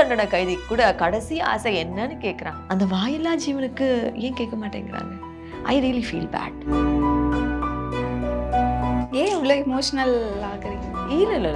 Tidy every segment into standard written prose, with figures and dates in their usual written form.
தண்டனை கைதி கூட கடைசி ஆசை என்னன்னு கேட்குறாங்க. அந்த வாயில்லா ஜீவனுக்கு ஏன் கேட்க மாட்டேங்கிறாங்க? I really feel bad. ஏன் இவ்வளோ எமோஷனல் ஆகுறீங்க? இல்லை.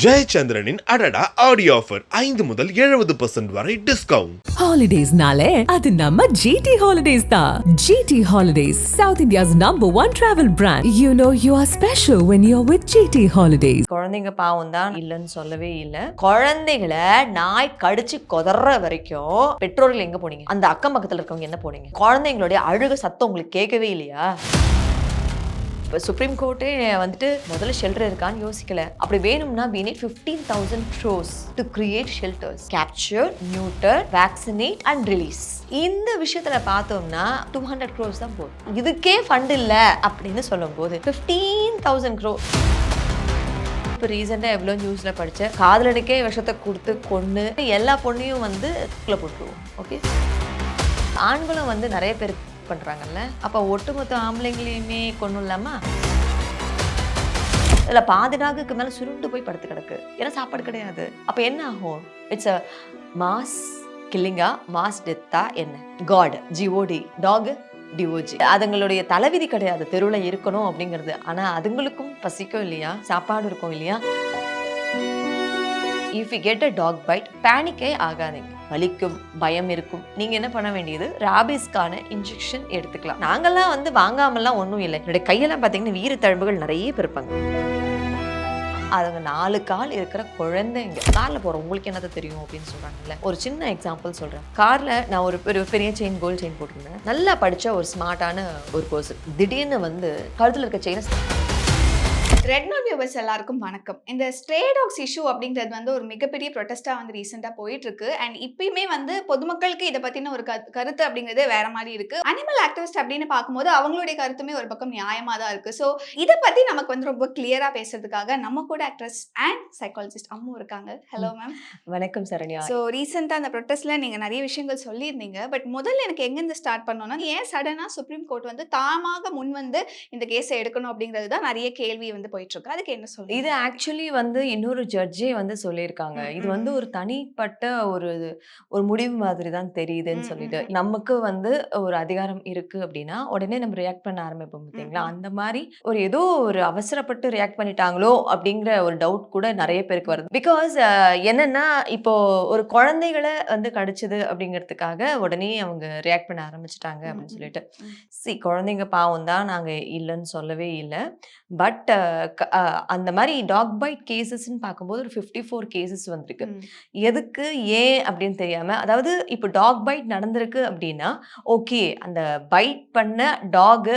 ஜெயச்சந்திரனின் அடடா ஆடியோ ஆஃபர் 5 முதல் 70% வரை டிஸ்கவுண்ட். ஹாலிடேஸ்னாலே அது நம்ம GT Holidays தான். GT Holidays, South India's #1 travel brand. You know you are special when you're with GT Holidays. குழந்தைங்க பாவம் தான், இல்லைன்னு சொல்லவே இல்லை. குழந்தைகளை நாய் கடிச்சு கொதற வரைக்கும் பெற்றோர்கள் எங்க போனீங்க? அந்த அக்கம் பக்கத்துல இருக்கவங்க என்ன போனீங்க? குழந்தைங்களுடைய அழுக சத்தம் உங்களுக்கு கேட்கவே இல்லையா? இப்போ சுப்ரீம் கோர்ட்டே வந்துட்டு முதல்ல ஷெல்டர் இருக்கான்னு யோசிக்கல. அப்படி வேணும்னா we need 15,000 crores to create shelters. Capture, neuter, vaccinate and release. இந்த விஷயத்துல பார்த்தோம்னா 200 crores தான் போதும். இதுக்கே ஃபண்ட் இல்ல அப்படின்னு சொல்லும் போது 15,000 crores. இப்போ ரீசெண்டாக எவ்வளோ நியூஸில் படித்தேன், காதலனுக்கே விஷத்தை கொடுத்து கொண்டு எல்லா பொண்ணையும் வந்து குள்ள போட்டுருவோம். ஓகே, ஆண்களும் வந்து நிறைய பேர் பண்றாங்கல்ல, அப்ப ஒட்டுமொத்த ஆம்பளைங்களையுமே கொன்னுலாமா? இல்ல பாதி நாகுக்கு மேல சுருண்டு போய் படுத்து கிடக்கு, ஏன்னா சாப்பாடு கிடையாது. அப்ப என்ன ஆகும்? இட்ஸ் அ மாஸ் கில்லிங்கா, மாஸ் டெத்தா? என்ன காட் ஜிஓடி, டாக் டிஓஜி. அதுங்களுடைய தலைவிதி கிடையாது தெருவில் இருக்கணும் அப்படிங்கிறது. ஆனா அதுங்களுக்கும் பசிக்கும் இல்லையா, சாப்பாடு இருக்கும் இல்லையா? If you get a dog bite, பேனிக்கே ஆகாதீங்க. வலிக்கும், பயம் இருக்கும். நீங்க என்ன பண்ண வேண்டியது, ராபிஸ்க்கான இன்ஜெக்ஷன் எடுத்துக்கலாம். நாங்கெல்லாம் வந்து வாங்காமலாம் ஒன்றும் இல்லை. என்னுடைய கையெல்லாம் பார்த்தீங்கன்னா வீர தழும்புகள் நிறைய இருப்பாங்க. அதுங்க 4 கால் இருக்கிற குழந்தைங்க. காரில் போகிறோம், உங்களுக்கு என்னது தெரியும் அப்படின்னு சொல்கிறாங்கல்ல. ஒரு சின்ன எக்ஸாம்பிள் சொல்கிறேன். காரில் நான் ஒரு பெரிய செயின், கோல்டு செயின் போட்டிருந்தேன். நல்லா படித்த ஒரு ஸ்மார்ட்டான ஒரு பர்சன் திடீர்னு வந்து கழுத்தில் இருக்க செயினை ரெட் நோட் வியூவர்ஸ் எல்லாருக்கும் வணக்கம். இந்த ஸ்ட்ரே டாக்ஸ் இஷ்யூ அப்படிங்கிறது வந்து ஒரு மிகப்பெரிய ப்ரொட்டஸ்டாக வந்து ரீசெண்டாக போயிட்டு இருக்கு. அண்ட் இப்பயுமே வந்து பொதுமக்களுக்கு இதை பற்றின ஒரு கருத்து அப்படிங்கிறது வேற மாதிரி இருக்கு. அனிமல் ஆக்டிவிஸ்ட் அப்படின்னு பார்க்கும்போது அவங்களுடைய கருத்துமே ஒரு பக்கம் நியாயமாக தான் இருக்கு. ஸோ இதை பற்றி நமக்கு வந்து ரொம்ப கிளியராக பேசுறதுக்காக நம்ம கூட ஆக்ட்ரஸ் அண்ட் சைக்காலஜிஸ்ட் அம்மு இருக்காங்க. Hello ma'am. வணக்கம் சரண்யா. ஸோ ரீசெண்டாக அந்த ப்ரொட்டஸ்ட்ல நீங்கள் நிறைய விஷயங்கள் சொல்லியிருந்தீங்க. பட் முதல்ல எனக்கு எங்கேருந்து ஸ்டார்ட் பண்ணோம்னா, ஏன் சடனாக சுப்ரீம் கோர்ட் வந்து தாமாக முன் வந்து இந்த கேஸை எடுக்கணும் அப்படிங்கிறது தான் நிறைய கேள்வி வந்து போயிட்டு இருக்கு. அதுக்கு என்ன சொல்லுங்க? இது ஆக்சுவலி வந்து இன்னொரு ஜட்ஜே வந்து சொல்லியிருக்காங்க. இது வந்து ஒரு தனிப்பட்ட ஒரு முடிவு மாதிரி தான் தெரியுதுன்னு சொல்லிட்டு, நமக்கு வந்து ஒரு அதிகாரம் இருக்கு அப்படின்னா உடனே நம்ம ரியாக்ட் பண்ண ஆரம்பிப்போம் பார்த்தீங்களா? அந்த மாதிரி ஒரு ஏதோ ஒரு அவசரப்பட்டு ரியாக்ட் பண்ணிட்டாங்களோ அப்படிங்கிற ஒரு டவுட் கூட நிறைய பேருக்கு வருது. பிகாஸ் என்னன்னா, இப்போ ஒரு குழந்தைகளை வந்து கடிச்சது அப்படிங்கிறதுக்காக உடனே அவங்க ரியாக்ட் பண்ண ஆரம்பிச்சிட்டாங்க அப்படின்னு சொல்லிட்டு. குழந்தைங்க பாவம் தான், நாங்க இல்லைன்னு சொல்லவே இல்லை. பட் அந்த மாதிரி டாக் பைட் கேசஸ்ன்னு பார்க்கும்போது ஒரு 54 கேசஸ் வந்திருக்கு. எதுக்கு, ஏன் அப்படின்னு தெரியாம, அதாவது இப்போ டாக் பைட் நடந்திருக்கு அப்படின்னா ஓகே, அந்த பைட் பண்ண டாக்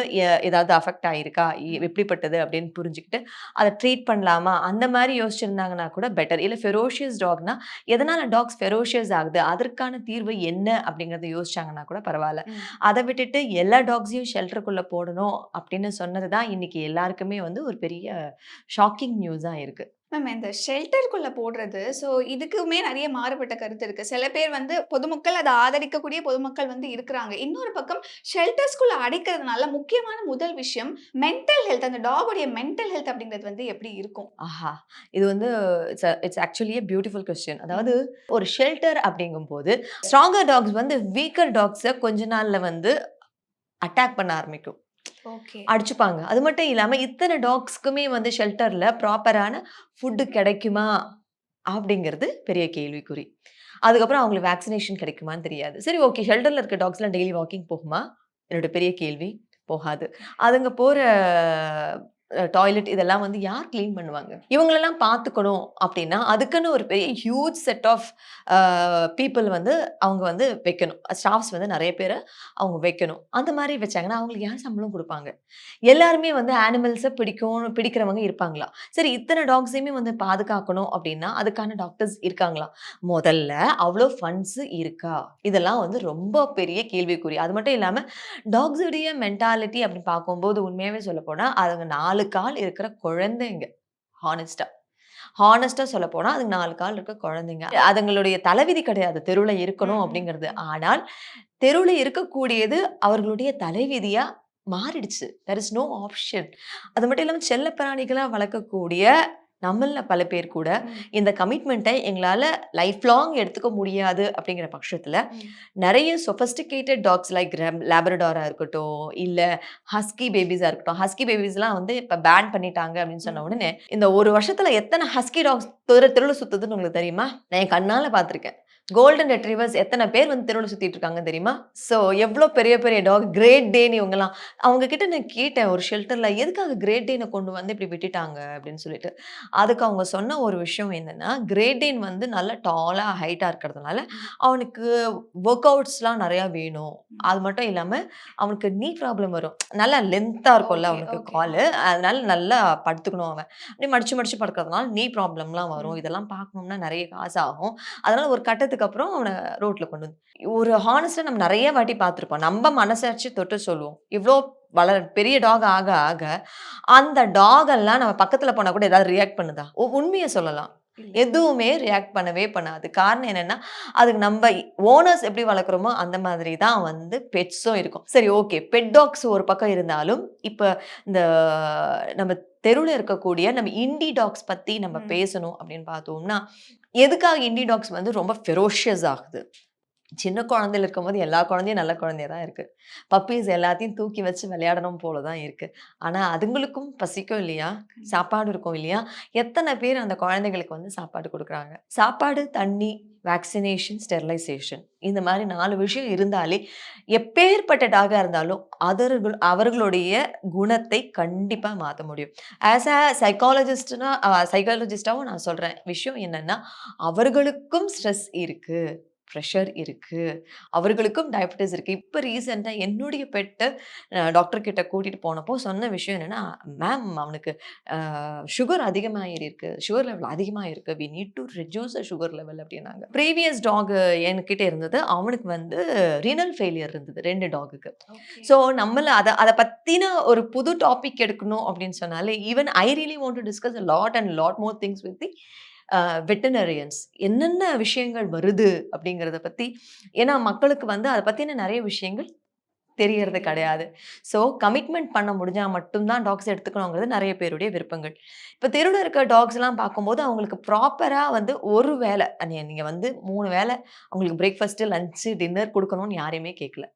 ஏதாவது அஃபெக்ட் ஆயிருக்கா, எப்படிப்பட்டது அப்படின்னு புரிஞ்சுக்கிட்டு அதை ட்ரீட் பண்ணலாமா, அந்த மாதிரி யோசிச்சிருந்தாங்கன்னா கூட பெட்டர். இல்லை ஃபெரோஷியஸ் டாக்னா எதனால டாக்ஸ் ஃபெரோஷியஸ் ஆகுது, அதற்கான தீர்வு என்ன அப்படிங்கிறத யோசிச்சாங்கன்னா கூட பரவாயில்ல. அதை விட்டுட்டு எல்லா டாக்ஸையும் ஷெல்டருக்குள்ள போடணும் அப்படின்னு சொன்னது தான் இன்னைக்கு எல்லாருக்குமே வந்து ஒரு பெரிய ஷாக்கிங் நியூஸாக இருக்கு. மேம், இந்த ஷெல்டருக்குள்ள போடுறது, ஸோ இதுக்குமே நிறைய மாறுபட்ட கருத்து இருக்கு. சில பேர் வந்து பொதுமக்கள் அதை ஆதரிக்கக்கூடிய பொதுமக்கள் வந்து இருக்கிறாங்க. இன்னொரு பக்கம் ஷெல்டர்ஸ்குள்ள அடைக்கிறதுனால முக்கியமான முதல் விஷயம் மென்டல் ஹெல்த், அந்த டாகுடைய மென்டல் ஹெல்த் அப்படிங்கிறது வந்து எப்படி இருக்கும்? ஆஹா, இது வந்து it's actually a beautiful question. அதாவது ஒரு ஷெல்டர் அப்படிங்கும் போது ஸ்ட்ராங்கர் டாக்ஸ் வந்து வீக்கர் டாக்ஸை கொஞ்ச நாள்ல வந்து அட்டாக் பண்ண ஆரம்பிக்கும், அடிச்சுப்பாங்க. அது மட்டும் இல்லாம இத்தனை டாக்ஸ்க்குமே வந்து ஷெல்டர்ல ப்ராப்பரான ஃபுட்டு கிடைக்குமா அப்படிங்கிறது பெரிய கேள்விக்குறி. அதுக்கப்புறம் அவங்களுக்கு வேக்சினேஷன் கிடைக்குமான்னு தெரியாது. சரி, ஓகே, ஷெல்டர்ல இருக்க டாக்ஸ்லாம் டெய்லி வாக்கிங் போகுமா? என்னோட பெரிய கேள்வி. போகாது. அதுங்க போற டாய்லெட் இதெல்லாம் வந்து யார் கிளீன் பண்ணுவாங்க? இவங்களெல்லாம் பார்த்துக்கணும் அப்படின்னா அதுக்குன்னு ஒரு பெரிய ஹியூஜ் செட் ஆஃப் பீப்புள் வந்து அவங்க வந்து வைக்கணும். ஸ்டாஃப்ஸ் வந்து நிறைய பேரை அவங்க வைக்கணும். அந்த மாதிரி வச்சாங்கன்னா அவங்களுக்கு யார் சம்பளம் கொடுப்பாங்க? எல்லாருமே வந்து ஆனிமல்ஸை பிடிக்கிறவங்க இருப்பாங்களா? சரி, இத்தனை டாக்ஸையுமே வந்து பாதுகாக்கணும் அப்படின்னா அதுக்கான டாக்டர்ஸ் இருக்காங்களா? முதல்ல அவ்வளோ ஃபண்ட்ஸ் இருக்கா? இதெல்லாம் வந்து ரொம்ப பெரிய கேள்விக்குறி. அது மட்டும் இல்லாமல் டாக்ஸுடைய மென்டாலிட்டி அப்படின்னு பார்க்கும்போது உண்மையாகவே சொல்ல போனால் அதுங்க 4 கால் இருக்கிற குழந்தைங்க. ஹானஸ்டா சொல்ல போனா அதுக்கு 4 கால் இருக்க குழந்தைங்க. அதுங்களுடைய தலைவிதி கிடையாது தெருவில் இருக்கணும் அப்படிங்கிறது. ஆனால் தெருவில் இருக்கக்கூடியது அவர்களுடைய தலைவிதியா மாறிடுச்சு. There is no option. அது மட்டும் இல்லாம செல்ல பிராணிகளா வளர்க்கக்கூடிய நம்மள பல பேர் கூட இந்த கமிட்மெண்ட்டை எங்களால லைஃப் லாங் எடுத்துக்க முடியாது அப்படிங்கிற பட்சத்துல நிறைய சொஃபஸ்டிகேட்டட் டாக்ஸ் லைக் லேப்ரடாரா இருக்கட்டும், இல்ல ஹஸ்கி பேபிஸா இருக்கட்டும். ஹஸ்கி பேபிஸ்லாம் வந்து இப்ப பேன் பண்ணிட்டாங்க அப்படின்னு சொன்ன உடனே இந்த ஒரு வருஷத்துல எத்தனை ஹஸ்கி டாக்ஸ் தெருவில் சுத்துதுன்னு உங்களுக்கு தெரியுமா? நான் என் கண்ணால பார்த்திருக்கேன். கோல்டன் ரெட்ரீவர்ஸ் எத்தனை பேர் வந்து தெருவில் சுத்திட்டு இருக்காங்க தெரியுமா? ஸோ எவ்வளோ பெரிய பெரிய டாக், கிரேட் டேன் இவங்கலாம். அவங்க கிட்ட நான் கேட்டேன் ஒரு ஷெல்டர்ல, எதுக்காக கிரேட் டேனை கொண்டு வந்து இப்படி விட்டுட்டாங்க அப்படின்னு சொல்லிட்டு. அதுக்கு அவங்க சொன்ன ஒரு விஷயம் என்னன்னா, கிரேட் டேன் வந்து நல்ல டாலா ஹைட்டா இருக்கிறதுனால அவனுக்கு ஒர்க் அவுட்ஸ்லாம் நிறையா வேணும். அது மட்டும் இல்லாம அவனுக்கு நீ ப்ராப்ளம் வரும். நல்லா லென்த்தா இருக்கும்ல அவனுக்கு காலு. அதனால நல்லா படுத்துக்கணும் அவன். அப்படியே மடிச்சு மடிச்சு படுக்கிறதுனால நீ ப்ராப்ளம்லாம் வரும். இதெல்லாம் பார்க்கணும்னா நிறைய காசு ஆகும். அதனால ஒரு கட்டத்துக்கு அப்புறம் அவனை ரோட்ல கொண்டு வந்து ஒரு ஹானஸ்டா நம்ம நிறைய வாட்டி பார்த்துருப்போம். நம்ம மனசாட்சி தொட்டு சொல்லுவோம். இவ்ளோ பெரிய டாக் ஆக ஆக அந்த டாக் எல்லாம் நம்ம பக்கத்துல போனா கூட ஏதாவது ரியாக்ட் பண்ணுதா? உண்மையை சொல்லலாம். எதுவுமே ரியாக்ட் பண்ணவே பண்ணாது. காரணம் என்னன்னா, அதுக்கு நம்ம ஓனர்ஸ் எப்படி வளர்க்குறோமோ அந்த மாதிரி தான் வந்து பெட்ஸும் இருக்கும். சரி, ஓகே, பெட் டாக்ஸ் ஒரு பக்கம் இருந்தாலும், இப்ப இந்த நம்ம தெருவில் இருக்கக்கூடிய நம்ம இண்டி டாக்ஸ் பத்தி நம்ம பேசணும் அப்படின்னு பார்த்தோம்னா, எதுக்காக இண்டி டாக்ஸ் வந்து ரொம்ப ஃபெரோஷியஸ் ஆகுது? சின்ன குழந்தையில இருக்கும்போது எல்லா குழந்தையும் நல்ல குழந்தையா தான் இருக்கு. பப்பீஸ் எல்லாத்தையும் தூக்கி வச்சு விளையாடணும் போல தான் இருக்கு. ஆனா அதுங்களுக்கும் பசிக்கும் இல்லையா? சாப்பாடு இருக்கும் இல்லையா? எத்தனை பேர் அந்த குழந்தைகளுக்கு வந்து சாப்பாடு குடுக்குறாங்க? சாப்பாடு, தண்ணி, வேக்சினேஷன், ஸ்டெரிலைசேஷன் இந்த மாதிரி 4 விஷயம் இருந்தாலே எப்பேற்பட்ட டாகா இருந்தாலும் அவர்களுடைய குணத்தை கண்டிப்பா மாத்த முடியும். ஆஸ் அ சைக்காலஜிஸ்டாவும் நான் சொல்றேன் விஷயம் என்னன்னா, அவர்களுக்கும் ஸ்ட்ரெஸ் இருக்கு. ப்ரெஷர் இருக்கு. அவர்களுக்கும் டயபெட்டிஸ் இருக்கு. இப்ப ரீசென்ட்டா என்னுடைய பெட்ட டாக்டர் கிட்ட கூட்டிட்டு போனப்போ சொன்ன விஷயம் என்னன்னா, மேம் அவனுக்கு சுகர் அதிகமா ஏறியிருக்கு. சுகர் லெவல் அதிகமா இருக்கு. We need to reduce the sugar level அப்படின்னாங்க. ப்ரீவியஸ் டாக் என்கிட்ட இருந்தது. அவனுக்கு வந்து ரீனல் ஃபெயிலியர் இருந்தது 2 டாகுக்கு. ஸோ நம்மள அத பத்தின ஒரு புது டாபிக் எடுக்கணும் அப்படின்னு சொன்னாலே, even I really want to discuss a lot more things with the வெட்டனரியன்ஸ். என்னென்ன விஷயங்கள் வருது அப்படிங்கிறத பத்தி. ஏன்னா மக்களுக்கு வந்து அத பத்தின நிறைய விஷயங்கள் தெரியறது கிடையாது. ஸோ கமிட்மெண்ட் பண்ண முடிஞ்சா மட்டும் தான் டாக்ஸ் எடுத்துக்கணுங்கிறது நிறைய பேருடைய விருப்பங்கள். இப்ப தெருவுல இருக்க டாக்ஸ்லாம் பார்க்கும்போது அவங்களுக்கு ப்ராப்பரா வந்து ஒரு வேளை நீங்க வந்து 3 வேளை அவங்களுக்கு பிரேக்ஃபாஸ்ட், லஞ்ச், டின்னர் குடுக்கணும்னு யாரையுமே கேட்கல.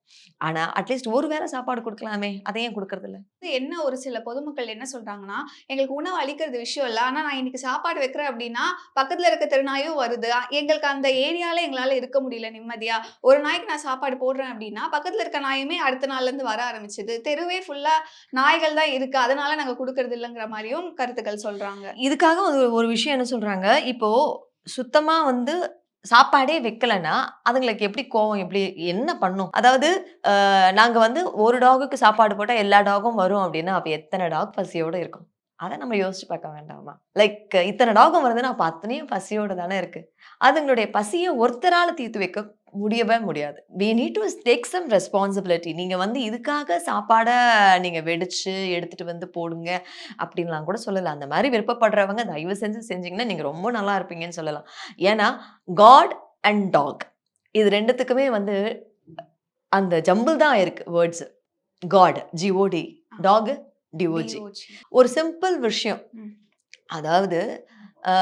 ஆனா அட்லீஸ்ட் ஒரு வேளை சாப்பாடு குடுக்கலாமே. அதை ஏன் குடுக்கறதில்ல? என்ன ஒரு சில பொதுமக்கள் என்ன சொல்றாங்கன்னா, எங்களுக்கு உணவு அளிக்கிறது விஷயம் இல்ல. ஆனா நான் இன்னைக்கு சாப்பாடு வைக்கிறேன் அப்படின்னா, பக்கத்துல இருக்க தெருநாயும் வருது. எங்களுக்கு அந்த ஏரியால எங்களால இருக்க முடியல நிம்மதியா. ஒரு நாய்க்கு நான் சாப்பாடு போடுறேன் அப்படின்னா, பக்கத்துல இருக்க நாயுமே அடுத்த நாள்ல இருந்து வர ஆரம்பிச்சது. தெருவே ஃபுல்லா நாய்கள் தான் இருக்கு. அதனால நாங்க குடுக்கறது இல்லங்கிற மாரியும் கருத்துக்கள் சொல்றாங்க. இதுக்காக ஒரு விஷயம் என்ன சொல்றாங்க, இப்போ சுத்தமா வந்து சாப்பாடே வைக்கலன்னா, அதுங்களுக்கு எப்படி கோவம் எப்படி என்ன பண்ணும்? அதாவது நாங்க வந்து ஒரு டாகுக்கு சாப்பாடு போட்டா எல்லா டாகும் வரும் அப்படின்னா, அப்ப எத்தன டாக் பசியோட இருக்கும்? அத நம்ம யோசிச்சு பார்க்க வேண்டாமா? லைக் இத்தன டாகும் வருதுன்னா, அப்ப அத்தனையும் பசியோட தானே இருக்கு. அதுங்களுடைய பசிய ஒருத்தரால தீர்த்து வைக்க முடியவே முடியாது. we need to take some responsibility. நீங்க வந்து இதுக்காக சாப்பாட நீங்க வெடிச்சு எடுத்துட்டு வந்து போடுங்க அப்படின்லாம் கூட சொல்லல. அந்த மாரி விருப்பப்படுறவங்க தயவு செஞ்சு செஞ்சீங்கன்னா, நீங்க ரொம்ப நல்லா இருப்பீங்கன்னு சொல்லலாம். ஏன்னா, காட் அண்ட் டாக் இது 2த்துக்குமே வந்து அந்த ஜம்பிள் தான் இருக்கு words. God G-O-D, talk D-O-G. ஒரு சிம்பிள் விஷயம். அதாவது அ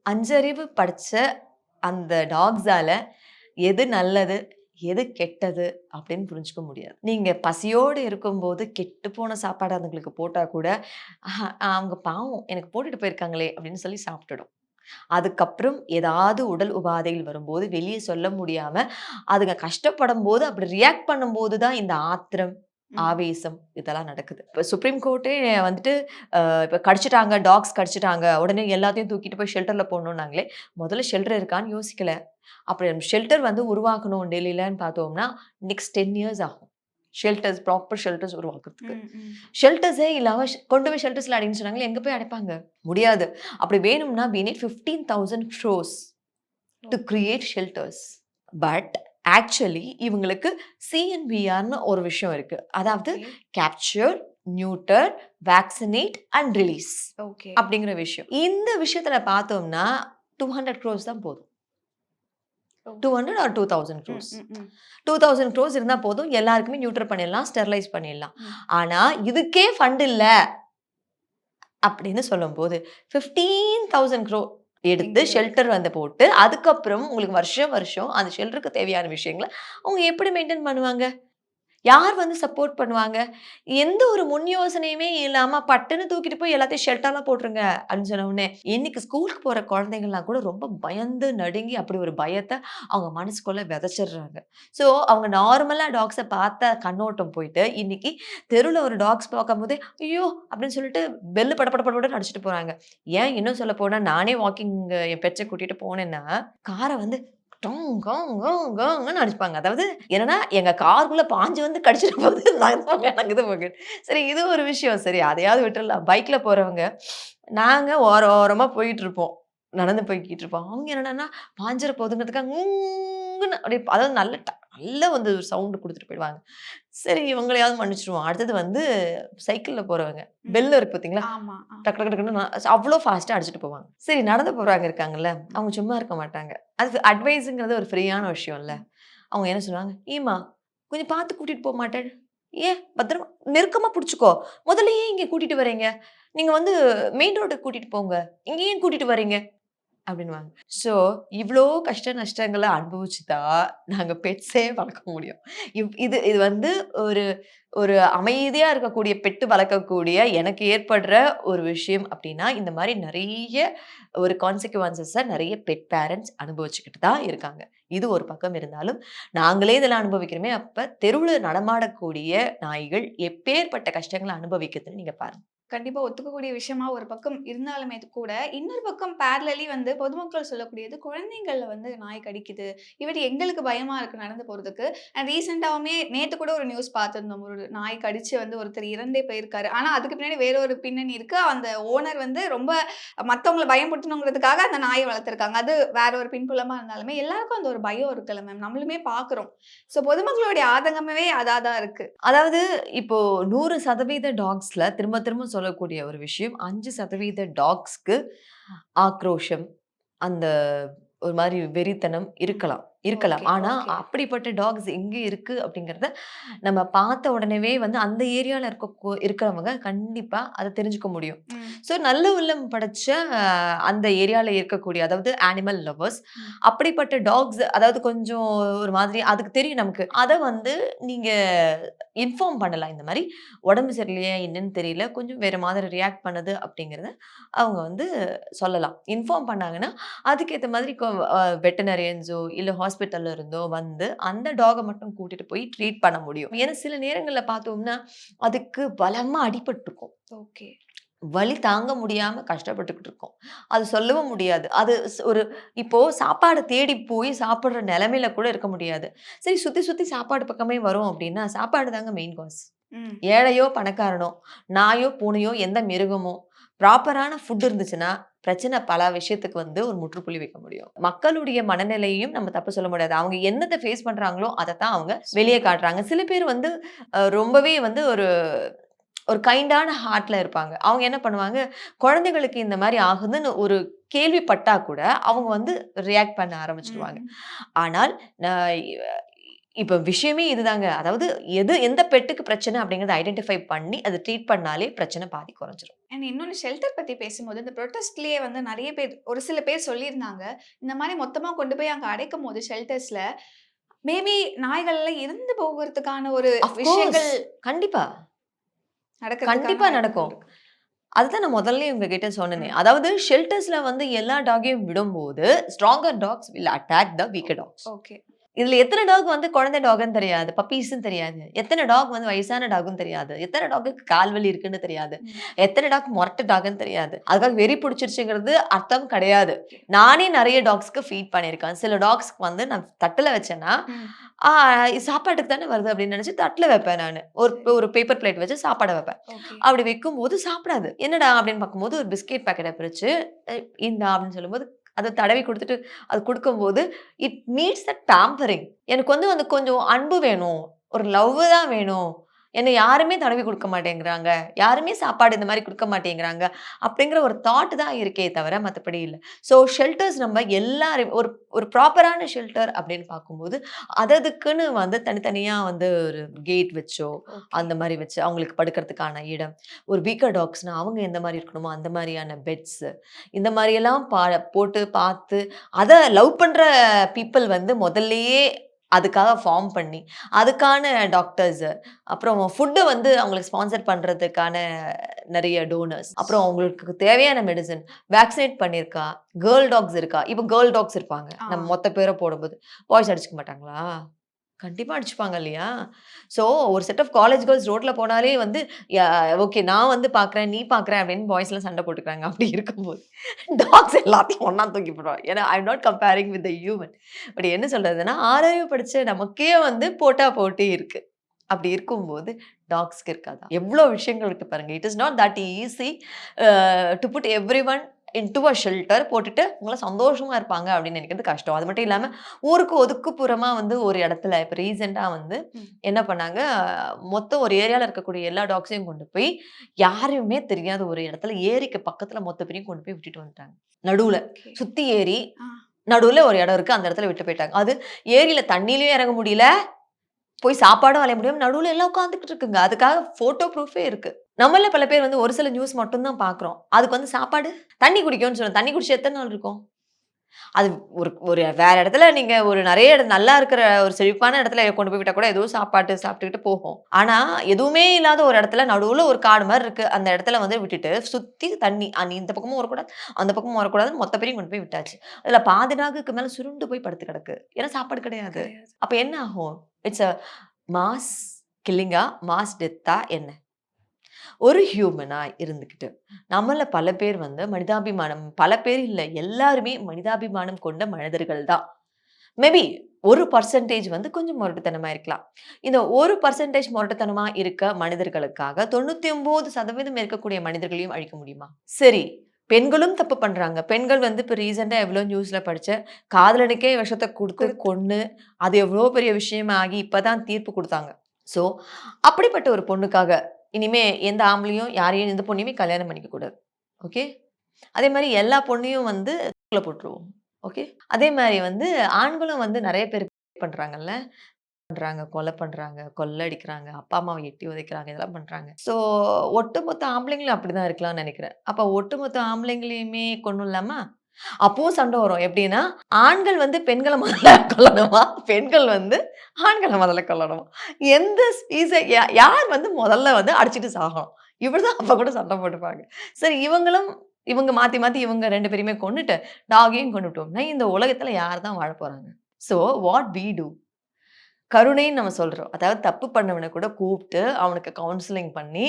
5 அறிவு படிச்ச அந்த டாக்ஸால எது நல்லது, எது கெட்டது அப்படின்னு புரிஞ்சுக்க முடியாது. நீங்க பசியோடு இருக்கும்போது கெட்டுப்போன சாப்பாடு அதுங்களுக்கு போட்டா கூட, அவங்க பாவம் எனக்கு போட்டுட்டு போயிருக்காங்களே அப்படின்னு சொல்லி சாப்பிட்டுடும். அதுக்கப்புறம் ஏதாவது உடல் உபாதைகள் வரும்போது வெளிய சொல்ல முடியாம, அதுங்க கஷ்டப்படும்போது அப்படி ரியாக்ட் பண்ணும்போது தான் இந்த ஆத்திரம், ஆவேசம் இதெல்லாம் நடக்குது. இப்ப சுப்ரீம் கோர்ட்டே வந்துட்டு இப்ப கடிச்சுட்டாங்க, டாக்ஸ் கடிச்சுட்டாங்க. உடனே எல்லாத்தையும் தூக்கிட்டு போய் ஷெல்டர்ல போடணும்னாங்களே. முதல்ல ஷெல்டர் இருக்கான்னு யோசிக்கல. அப்படி ஷெல்டர் வந்து உருவாக்கணும் டெல்லிலன்னு பார்த்தோம்னா, நெக்ஸ்ட் 10 இயர்ஸ் ஆகும். ப்ராப்பர் ஷெல்டர்ஸ் உருவாக்குறதுக்கு. ஷெல்டர்ஸே இல்லாம கொண்டு போய் ஷெல்டர்ஸ்ல அடைன்னு சொன்னாங்களே, எங்க போய் அடைப்பாங்க? முடியாது. அப்படி வேணும்னா we need 15,000 crores to create shelters. But actually இவங்களுக்கு CNVRன்னு ஒரு விஷயம் இருக்கு. அதாவது கேப்சர், நியூட்டர், வேக்சினேட் அண்ட் ரிலீஸ் அப்படிங்கிற விஷயம். இந்த விஷயத்துல பார்த்தோம்னா 200 crores தான் போதும். 200 ஆர் 2000 ம், க்ரோஸ். ம், ம். 2000 க்ரோஸ் இருந்தா போதும். எல்லாருக்குமே நியூட்ரல் பண்ணிடலாம், ஸ்டெர்லைஸ் பண்ணிடலாம். ம். ஆனா இதுக்கே ஃபண்ட் இல்ல அப்படின்னு சொல்லும்போது 15,000 க்ரோ எடுத்து எங்கேயோ ஷெல்டர் வந்து போட்டு, அதுக்கப்புறம் உங்களுக்கு வருஷம் வருஷம் அந்த ஷெல்டருக்கு தேவையான விஷயங்கள அவங்க எப்படி மெயின்டெயின் பண்ணுவாங்க? யார் வந்து சப்போர்ட் பண்ணுவாங்க? எந்த ஒரு முன் யோசனையுமே இல்லாம பட்டுன்னு தூக்கிட்டு போய் எல்லாத்தையும் ஷெல்டர்ல போட்டுருங்க அப்படின்னு சொன்ன உடனே, இன்னைக்கு ஸ்கூலுக்கு போற குழந்தைங்கலாம் கூட ரொம்ப பயந்து நடுங்கி அப்படி ஒரு பயத்த அவங்க மனசுக்குள்ள விதைச்சிடுறாங்க. ஸோ அவங்க நார்மலா டாக்ஸ பார்த்த கண்ணோட்டம் போயிட்டு, இன்னைக்கு தெருவுல ஒரு டாக்ஸ் பார்க்கும்போதே, ஐயோ! அப்படின்னு சொல்லிட்டு பெல் பட பட படன்னு அடிச்சுட்டு போறாங்க. ஏன் இன்னும் சொல்லப்போனா, நானே வாக்கிங் என் பெட்ஸ கூட்டிட்டு போனேன்னா, கார வந்து டொங் கொங் கொங் கொங்ன்னு அடிப்பாங்க. அதாவது என்னன்னா, எங்க காருக்குள்ள பாஞ்சு வந்து கடிச்சிட்டு போகுது. எனக்கு இது போகுது. சரி இது ஒரு விஷயம். சரி அதையாவது விட்டுறலாம். பைக்ல போறவங்க, நாங்க ஓரமா போயிட்டுருப்போம். நடந்து போய்க்கிட்டு இருப்போம். அவங்க என்னடான்னா, பாஞ்சிர போதுங்கிறதுக்காக ங்குன்னு அப்படியே அதாவது நல்ல வந்து ஒரு சவுண்ட் குடுத்துட்டு போயிடுவாங்க. சரி இவங்களையாவது மன்னிச்சுருவோம். அடுத்தது வந்து சைக்கிள்ல போறவங்க. ம். பெல் இருக்கு பார்த்தீங்களா? ஆமா. டக்கு டக்கு டக்குன்னு அவ்ளோ ஃபாஸ்ட்டா அடிச்சுட்டு போவாங்க. சரி நடந்து போறவங்க இருக்காங்கல்ல, அவங்க சும்மா இருக்க மாட்டாங்க. அது அட்வைஸ்ங்கிறது ஒரு ஃப்ரீயான விஷயம்ல. அவங்க என்ன சொல்லுவாங்க, "ஏம்மா கொஞ்சம் பார்த்து கூட்டிட்டு போ மாட்டேன்? ஏன் பத்திரமா நெருக்கமா புடிச்சுக்கோ. முதல்ல ஏன் இங்க கூட்டிட்டு வரீங்க? நீங்க வந்து மெயின் ரோட்டுக்கு கூட்டிட்டு போங்க. இங்க ஏன் கூட்டிட்டு வரீங்க?" அப்படின்னுவாங்க. ஸோ, இவ்ளோ கஷ்ட நஷ்டங்கள அனுபவிச்சு தான் நாங்க பெட்ஸே வளர்க்க முடியும். இது இது வந்து ஒரு ஒரு அமைதியா இருக்கக்கூடிய பெட்டு வளர்க்கக்கூடிய எனக்கு ஏற்படுற ஒரு விஷயம் அப்படின்னா, இந்த மாரி நெறைய ஒரு கான்சிக்வன்ஸஸ நெறைய பெட் பேரண்ட்ஸ் அனுபவிச்சுக்கிட்டு தான் இருக்காங்க. இது ஒரு பக்கம் இருந்தாலும், நாங்களே இதெல்லாம் அனுபவிக்கிறோமே, அப்ப தெருவுல நடமாடக்கூடிய நாய்கள் எப்பேர்ப்பட்ட கஷ்டங்கள அனுபவிக்குதுன்னு நீங்க பாருங்க. கண்டிப்பா ஒத்துக்கக்கூடிய விஷயமா ஒரு பக்கம் இருந்தாலுமே கூட, இன்னொரு பக்கம் பேரலலி வந்து பொதுமக்கள் சொல்லக்கூடியது, குழந்தைங்கள்ல வந்து நாய் கடிக்குது. இல்லாட்டி எங்களுக்கு பயமா இருக்கு நடந்து போறதுக்கு. அண்ட் ரீசென்ட்டாவுமே நேத்து கூட ஒரு நியூஸ் பார்த்திருந்தோம். ஒரு நாய் கடிச்சு வந்து ஒருத்தர் இறந்தே போயிருக்காரு. ஆனா அதுக்கு பின்னாடி வேற ஒரு பின்னணி இருக்கு. அந்த ஓனர் வந்து ரொம்ப மத்தவங்கள பயமுறுத்தணுங்கிறதுக்காக அந்த நாய வளர்த்துருக்காங்க. அது வேற ஒரு பின்புலமா இருந்தாலுமே, எல்லாருக்கும் அந்த ஒரு பயம் இருக்குல்ல மேம். நம்மளுமே பார்க்குறோம். ஸோ பொதுமக்களுடைய ஆதங்கமே அதா தான் இருக்கு. அதாவது இப்போ 100% டாக்ஸ்ல திரும்ப திரும்ப சொல்லக்கூடிய ஒரு விஷயம் 5% டாக்ஸ்க்கு ஆக்ரோஷம், அந்த ஒரு மாரி வெறித்தனம் இருக்கலாம். இருக்கலாம். ஓகே, ஆனா, ஓகே. அப்படிப்பட்ட டாக்ஸ் எங்க இருக்கு அப்படிங்கிறத நம்ம பார்த்த உடனேவே வந்து அந்த ஏரியால இருக்கிறவங்க கண்டிப்பா அத தெரிஞ்சுக்க முடியும். ம். ஸோ நல்ல உள்ளம் படைச்ச அந்த ஏரியால இருக்கக்கூடிய அதாவது அனிமல் லவ்வர்ஸ் ம். அப்படிப்பட்ட டாக்ஸ் அதாவது கொஞ்சம் ஒரு மாதிரி அதுக்கு தெரியும் நமக்கு. அத வந்து நீங்க இன்ஃபார்ம் பண்ணலாம். இந்த மாரி உடம்பு சரியில்லையா என்னன்னு தெரியல. கொஞ்சம் வேற மாதிரி ரியாக்ட் பண்ணுது அப்படிங்கிறத அவங்க வந்து சொல்லலாம். இன்ஃபார்ம் பண்ணாங்கன்னா, அதுக்கேத்த மாதிரி வெட்டனரியன்ஸோ இல்ல ஹாஸ்பிட்டல்ல இருந்தோ வந்து அந்த டாக்க மட்டும் கூட்டிட்டு போய் ட்ரீட் பண்ண முடியும். ஏன்னா சில நேரங்கள்ல பார்த்தோம்னா, அதுக்கு பலமா அடிபட்டுருக்கும். ஓகே. வலி தாங்க முடியாம கஷ்டப்பட்டுக்கிட்டு இருக்கோம். அது சொல்லவும் முடியாது. அது ஒரு இப்போ சாப்பாடு தேடி போய் சாப்பிடுற நிலைமையில கூட இருக்க முடியாது. சரி சுத்தி சுத்தி சாப்பாடு பக்கமே வரோம் அப்டின்னா, சாப்பாடு தாங்க மெயின் காஸ். ம். ஏழையோ, பணக்காரனோ, நாயோ, பூனையோ, எந்த மிருகமோ, ப்ராப்பரான ஃபுட் இருந்துச்சுன்னா, பிரச்சனை பல விஷயத்துக்கு வந்து ஒரு முற்றுப்புள்ளி வைக்க முடியும். மக்களுடைய மனநிலையையும் நம்ம தப்பு சொல்ல முடியாது. அவங்க என்னத்த ஃபேஸ் பண்றாங்களோ, அதத்தான் அவங்க வெளிய காட்டுறாங்க. சில பேர் வந்து ரொம்பவே வந்து ஒரு ஒரு கைண்டான ஹார்ட்ல இருப்பாங்க. அவங்க என்ன பண்ணுவாங்க, குழந்தைகளுக்கு இந்த மாரி ஆகுதுன்னு ஒரு கேள்விப்பட்டா கூட, அவங்க வந்து ரியாக்ட் பண்ண ஆரம்பிச்சுருவாங்க. ம். ஆனால் நான் இப்ப விஷயமே இதுதாங்க. அதாவது எந்த பெட்டுக்கு பிரச்சனை அப்படிங்கிறத ஐடென்டிஃபை பண்ணி, அத ட்ரீட் பண்ணாலே பிரச்சனை பாதி குறைஞ்சிரும். அண்ட் இன்னொன்னு ஷெல்டர் பத்தி பேசும்போது, இந்த புரொட்டஸ்ட்லயே வந்து நெறைய பேர் ஒரு சில பேர் சொல்லியிருந்தாங்க. இந்த மாரி மொத்தமா கொண்டு போய் அங்க அடைக்கும்போது ஷெல்டர்ஸ்ல, மேபி நாய்கள்லாம் இறந்து போகுறதுக்கான ஒரு ஆஃப் கோர்ஸ். விஷயங்கள் கண்டிப்பா. நடக்கிறதுக்கான கண்டிப்பா வாய்ப்புகள் நடக்கும். இருக்கு. அதுதான் நான் முதல்லயே உங்ககிட்ட சொன்னேனே. ம். அதாவது ஷெல்டர்ஸ்ல வந்து எல்லா டாக்கையும் விடும்போது, stronger dogs will attack the weaker dogs. Okay. இதுல எத்தன டாக் வந்து குழந்தை டாக்ன்னு தெரியாது. பப்பீஸ்ன்னு தெரியாது. எத்தன டாக் வந்து வயசான டாக்ன்னு தெரியாது. எத்தன டாக்குக்கு கால் வலி இருக்குன்னு தெரியாது. ம். எத்தன டாக் மொரட்டு டாக்ன்னு தெரியாது. அதுக்காக வெறி பிடிச்சிருச்சுங்கிறது அர்த்தம் கிடையாது. நானே நெறைய டாக்ஸ்க்கு ஃபீட் பண்ணியிருக்கேன். சில டாக்ஸ்க்கு வந்து நான் தட்டுல வச்சேன்னா, ம். ஆ இது சாப்பாட்டுக்கு தானே வருது அப்படின்னு நெனச்சு தட்டுல வைப்பேன் நானு. ஒரு பேப்பர் பிளேட் வச்சு சாப்பாட வைப்பேன். ஓகே. அப்படி வைக்கும்போது சாப்பிடாது. என்னடா அப்படின்னு பார்க்கும்போது ஒரு பிஸ்கட் பாக்கெட்ட பிரிச்சு, "அ இந்தா" அப்படின்னு சொல்லும்போது, அத தடவி குடுத்துட்டு, அது குடுக்கும்போது, இட் நீட்ஸ் த பேம்பரிங். எனக்கு வந்து கொஞ்சம் அன்பு வேணும். ஒரு லவ் தான் வேணும். என்னை யாருமே தடவி குடுக்க மாட்டேங்கிறாங்க. யாருமே சாப்பாடு இந்த மாரி குடுக்க மாட்டேங்கிறாங்க. அப்படிங்கிற ஒரு தாட் தான் இருக்கே தவிர மத்தபடி இல்ல. ஸோ ஷெல்டர்ஸ் நம்ம எல்லாரும் ஒரு ஒரு ப்ராப்பரான ஷெல்டர் அப்படின்னு பார்க்கும்போது, அதுக்குன்னு வந்து தனித்தனியா வந்து ஒரு கேட் வச்சோ, அந்த மாரி வச்சு அவங்களுக்கு படுக்கிறதுக்கான இடம். ஒரு வீக்கர் டாக்ஸ்னா அவங்க எந்த மாரி இருக்கணுமோ, அந்த மாரியான பெட்ஸ் இந்த மாரியெல்லாம் போட்டு பார்த்து, அத லவ் பண்ற பீப்பிள் வந்து முதல்லயே அதுக்காக ஃபார்ம் பண்ணி, அதுக்கான டாக்டர்ஸ், அப்புறம் ஃபுட் வந்து அவங்களுக்கு ஸ்பான்சர் பண்றதுக்கான நெறைய டோனர்ஸ், அப்புறம் அவங்களுக்கு தேவையான மெடிசின், வேக்சினேட் பண்ணியிருக்கா, கேர்ள் டாக்ஸ் இருக்கா? இப்ப கேர்ள் டாக்ஸ் இருப்பாங்க. நம்ம மொத்த பேர போடும்போது, பாய்ஸ் அடிச்சுக்க மாட்டாங்களா? கண்டிப்பா அடிச்சுப்பாங்க இல்லையா? ஸோ ஒரு செட் ஆஃப் காலேஜ் கேர்ல்ஸ் ரோட்ல போனாலே வந்து, ய ஓகே நான் வந்து பார்க்குறேன், நீ பார்க்குற அப்படின்னு பாய்ஸ்லாம் சண்டை போட்டுக்கிறாங்க. அப்படி இருக்கும்போது, டாக்ஸ் எல்லாத்தையும் ஒண்ணா தூக்கி போடுவாங்க. ஏன்னா I am not comparing with the human. But என்ன சொல்றதுன்னா, ஆராய்வு படிச்ச நமக்கே வந்து போட்டா போட்டி இருக்கு. அப்படி இருக்கும்போது டாக்ஸ்க்கு இருக்காதா? எவ்ளோ விஷயங்கள் இருக்கு பாருங்க. It is not that easy to put everyone into a shelter போட்டுட்டு அவங்கலாம் சந்தோஷமா இருப்பாங்க அப்படின்னு நினைக்கிறது கஷ்டம். அது மட்டும் இல்லாம ஊருக்கு ஒதுக்குப்புறமா வந்து ஒரு இடத்துல இப்ப ரீசென்ட்டா வந்து என்ன பண்ணாங்க, மொத்தம் ஒரு ஏரியால இருக்கக்கூடிய எல்லா டாக்ஸையும் கொண்டு போய் யாருமே தெரியாத ஒரு இடத்துல ஏரிக்கு பக்கத்துல மொத்த பேரையும் கொண்டு போய் விட்டுட்டு வந்துட்டாங்க. நடுவுல சுத்தி ஏரி, நடுவுல ஒரு இடம் இருக்கு. அந்த இடத்துல விட்டு போயிட்டாங்க. அது ஏரியில தண்ணீலயும் இறங்க முடியல. போய் சாப்பாடும் அலைய முடியாம நடுவுல எல்லாம் உட்கார்ந்துகிட்டு இருக்குங்க. அதுக்காக ஃபோட்டோ ப்ரூஃபே இருக்கு. நம்மள்ல பல பேர் வந்து ஒரு சில நியூஸ் மட்டும் தான் பார்க்குறோம். அதுக்கு வந்து சாப்பாடு, தண்ணி குடிக்கும்னு சொல்லுவோம். தண்ணி குடிச்சு எத்தன நாள் இருக்கும்? அது ஒரு ஒரு வேற இடத்துல நீங்க ஒரு நெறைய நல்லா இருக்கிற ஒரு செழிப்பான இடத்துல கொண்டு போய் விட்டா கூட ஏதோ சாப்பாட்டு சாப்பிட்டுக்கிட்டு போகும். ஆனா, எதுவுமே இல்லாத ஒரு இடத்துல நடுவுல ஒரு காடு மாரி இருக்கு. அந்த இடத்துல வந்து விட்டுட்டு சுத்தி தண்ணி. நீ இந்த பக்கமும் வரக்கூடாது, அந்த பக்கமும் வரக்கூடாதுன்னு மொத்த பேரையும் கொண்டு போய் விட்டாச்சு. அதுல பாதி நாகுக்கு மேல சுருண்டு போய் படுத்து கிடக்கு. ஏன்னா சாப்பாடு கிடையாது. அப்ப என்ன ஆகும்? இட்ஸ் அ மாஸ் கில்லிங்கா? மாஸ் டெத்தா என்ன? ஒரு ஹியூமனா இருந்துகிட்டு, நம்மள பல பேர் வந்து மனிதாபிமானம் பல பேர் இல்ல, எல்லாருமே மனிதாபிமானம் கொண்ட மனிதர்கள் தான். மேபி ஒரு பெர்சன்டேஜ் வந்து கொஞ்சம் முரட்டுத்தனமா இருக்கலாம். இந்த 1% முரட்டுத்தனமா இருக்க மனிதர்களுக்காக 99% இருக்கக்கூடிய மனிதர்களையும் அழிக்க முடியுமா? சரி, பெண்களும் தப்பு பண்றாங்க. பெண்கள் வந்து இப்ப ரீசென்ட்டா எவ்வளோ நியூஸ்ல படிச்சேன். காதலனுக்கே விஷத்த குடுத்து கொன்னு, அது எவ்வளோ பெரிய விஷயமாகி இப்ப தான் தீர்ப்பு குடுத்தாங்க. ஸோ, அப்படிப்பட்ட ஒரு பொண்ணுக்காக இனிமே எந்த ஆம்பளையும் யாரையும் எந்த பொண்ணையுமே கல்யாணம் பண்ணிக்க கூடாது. ஓகே. அதே மாரி எல்லா பொண்ணையும் வந்து தூக்குல போட்டுருவோம். ஓகே. அதே மாரி வந்து ஆண்களும் வந்து நெறைய பேர் பண்றாங்கல்ல. கொலை பண்றாங்க, கொள்ளடிக்கிறாங்க, அப்பா அம்மாவ எட்டி உதைக்கிறாங்க, இதெல்லாம் பண்றாங்க. ஸோ ஒட்டுமொத்த ஆம்பளைங்களும் அப்படிதான் இருக்கலாம்னு நெனைக்கிறேன். அப்ப ஒட்டுமொத்த ஆம்பளைங்களையுமே கொன்னுடலாமா? அப்பவும் சண்டை வரும். எப்படின்னா, ஆண்கள் வந்து பெண்கள முதல்ல கொல்லணுமா? பெண்கள் வந்து ஆண்கள முதல்ல கொல்லணுமா? எந்த ஸ்பீஸ யார் வந்து முதல்ல வந்து அடிச்சுட்டு சாகணும்? இப்படிதான் அப்ப கூட சண்டை போட்டுப்பாங்க. சரி இவங்க மாத்தி மாத்தி இவங்க 2 பேரையுமே கொன்னுட்டு, டாகையும் கொன்னுட்டோம்னா, இந்த உலகத்துல யார் தான் வாழப் போறாங்க? So what we do? கருணைன்னு நம்ம சொல்றோம். அதாவது தப்பு பண்ணவன கூட கூப்ட்டு, அவனுக்கு கவுன்சிலிங் பண்ணி,